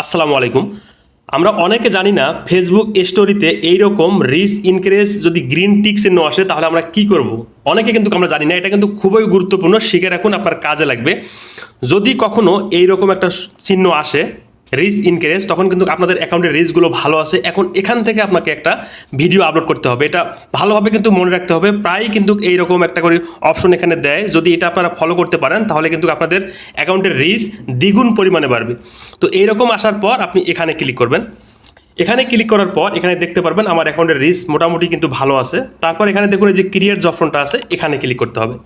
আসসালামু আলাইকুম। আমরা অনেকে জানি না ফেসবুক স্টোরিতে এইরকম রিচ ইনক্রিজ যদি গ্রিন টিক চিহ্ন আসে তাহলে আমরা কি করব। অনেকে কিন্তু আমরা জানি না, এটা কিন্তু খুবই গুরুত্বপূর্ণ, শিখে রাখুন, আপনার কাজে লাগবে। যদি কখনো এইরকম একটা চিহ্ন আসে রিচ ইনক্রিজ, তখন কিন্তু আপনাদের অ্যাকাউন্টের রিচগুলো ভালো আছে। এখন এখান থেকে আপনাকে একটা ভিডিও আপলোড করতে হবে, এটা ভালোভাবে কিন্তু মনে রাখতে হবে। প্রায়ই কিন্তু এইরকম একটা করে অপশন এখানে দেয়, যদি এটা আপনারা ফলো করতে পারেন তাহলে কিন্তু আপনাদের অ্যাকাউন্টের রিচ দ্বিগুণ পরিমাণে বাড়বে। তো এইরকম আসার পর আপনি এখানে ক্লিক করবেন। এখানে ক্লিক করার পর এখানে দেখতে পারবেন আমার অ্যাকাউন্টের রিচ মোটামুটি কিন্তু ভালো আছে। তারপর এখানে দেখুন এই যে ক্রিয়েট যে অপশনটা আছে এখানে ক্লিক করতে হবে।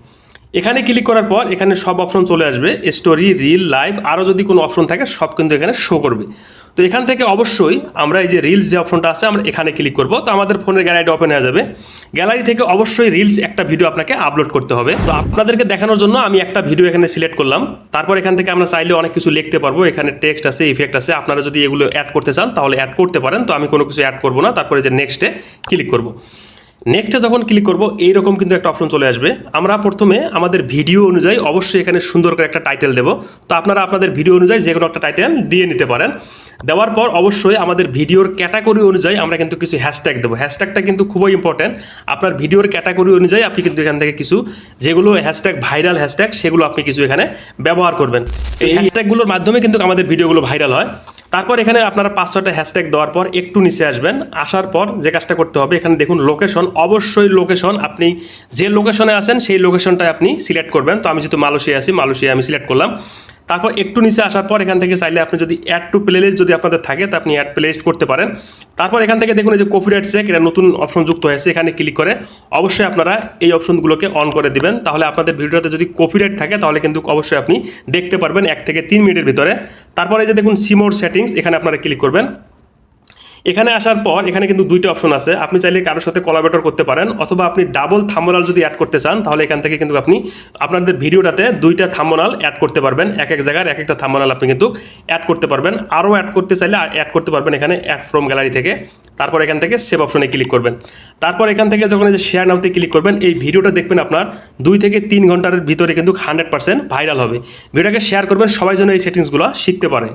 এখানে ক্লিক করার পর এখানে সব অপশন চলে আসবে, স্টোরি, রিল, লাইভ, আরও যদি কোনো অপশন থাকে সব কিন্তু এখানে শো করবে। তো এখান থেকে অবশ্যই আমরা এই যে রিলস যে অপশনটা আছে আমরা এখানে ক্লিক করব। তো আমাদের ফোনের গ্যালারিটা ওপেন হয়ে যাবে। গ্যালারি থেকে অবশ্যই রিলস একটা ভিডিও আপনাকে আপলোড করতে হবে। তো আপনাদেরকে দেখানোর জন্য আমি একটা ভিডিও এখানে সিলেক্ট করলাম। তারপর এখান থেকে আমরা চাইলে অনেক কিছু লিখতে পারবো, এখানে টেক্সট আছে, ইফেক্ট আছে। আপনারা যদি এগুলো অ্যাড করতে চান তাহলে অ্যাড করতে পারেন। তো আমি কোনো কিছু অ্যাড করবো না। তারপরে যে নেক্সটে ক্লিক করব। নেক্সটে যখন ক্লিক করব এইরকম কিন্তু একটা অপশন চলে আসবে। আমরা প্রথমে আমাদের ভিডিও অনুযায়ী অবশ্যই এখানে সুন্দর করে একটা টাইটেল দেব। তো আপনারা আপনাদের ভিডিও অনুযায়ী যে কোনো একটা টাইটেল দিয়ে নিতে পারেন। দেওয়ার পর অবশ্যই আমাদের ভিডিওর ক্যাটাগরি অনুযায়ী আমরা কিন্তু কিছু হ্যাশট্যাগ দেবো। হ্যাশট্যাগটা কিন্তু খুবই ইম্পর্টেন্ট। আপনার ভিডিওর ক্যাটাগরি অনুযায়ী আপনি কিন্তু এখান থেকে কিছু যেগুলো হ্যাশট্যাগ ভাইরাল হ্যাশট্যাগ সেগুলো আপনি কিছু এখানে ব্যবহার করবেন। এই হ্যাশট্যাগুলোর মাধ্যমে কিন্তু আমাদের ভিডিওগুলো ভাইরাল হয়। তারপর এখানে আপনারা 5-6টা হ্যাশট্যাগ দেওয়ার পর একটু নিচে আসবেন। আসার পর যে কাজটা করতে হবে, এখানে দেখুন লোকেশন, অবশ্যই লোকেশন আপনি যে লোকেশনে আছেন সেই লোকেশনটাই আপনি সিলেক্ট করবেন। তো আমি যেহেতু মালয়েশিয়া আছি, মালয়েশিয়া আমি সিলেক্ট করলাম। তারপর একটু নিচে আসার পর এখান থেকে চাইলে আপনি যদি অ্যাড টু প্লেলিস্ট যদি আপনাদের থাকে তো আপনি অ্যাড প্লেলিস্ট করতে পারেন। তারপর এখান থেকে দেখুন এই যে কপিরাইট চেক, এটা নতুন অপশন যুক্ত হয়েছে। এখানে ক্লিক করে অবশ্যই আপনারা এই অপশনগুলোকে অন করে দিবেন। তাহলে আপনাদের ভিডিওতে যদি কপিরাইট থাকে তাহলে কিন্তু অবশ্যই আপনি দেখতে পারবেন 1 থেকে 3 মিনিটের ভিতরে। তারপরে এই যে দেখুন সিমোর সেটিংস, এখানে আপনারা ক্লিক করবেন। এখানে আসার পর এখানে কিন্তু 2টা অপশন আছে। আপনি চাইলে কারোর সাথে কোলাবরেটর করতে পারেন, অথবা আপনি ডাবল থাম্বনেল যদি অ্যাড করতে চান তাহলে এখান থেকে কিন্তু আপনি আপনাদের ভিডিওটাতে 2টা থাম্বনেল অ্যাড করতে পারবেন। এক জায়গার এক একটা থাম্বনেল আপনি কিন্তু অ্যাড করতে পারবেন। আরও অ্যাড করতে চাইলে অ্যাড করতে পারবেন এখানে অ্যাড ফ্রম গ্যালারি থেকে। তারপর এখান থেকে সেভ অপশনে ক্লিক করবেন। তারপর এখান থেকে যখন এই যে শেয়ার নাওতে ক্লিক করবেন, এই ভিডিওটা দেখবেন আপনার 2 থেকে 3 ঘন্টার ভিতরে কিন্তু 100% ভাইরাল হবে। ভিডিওটাকে শেয়ার করবেন, সবাই যেন এই সেটিংসগুলো শিখতে পারে।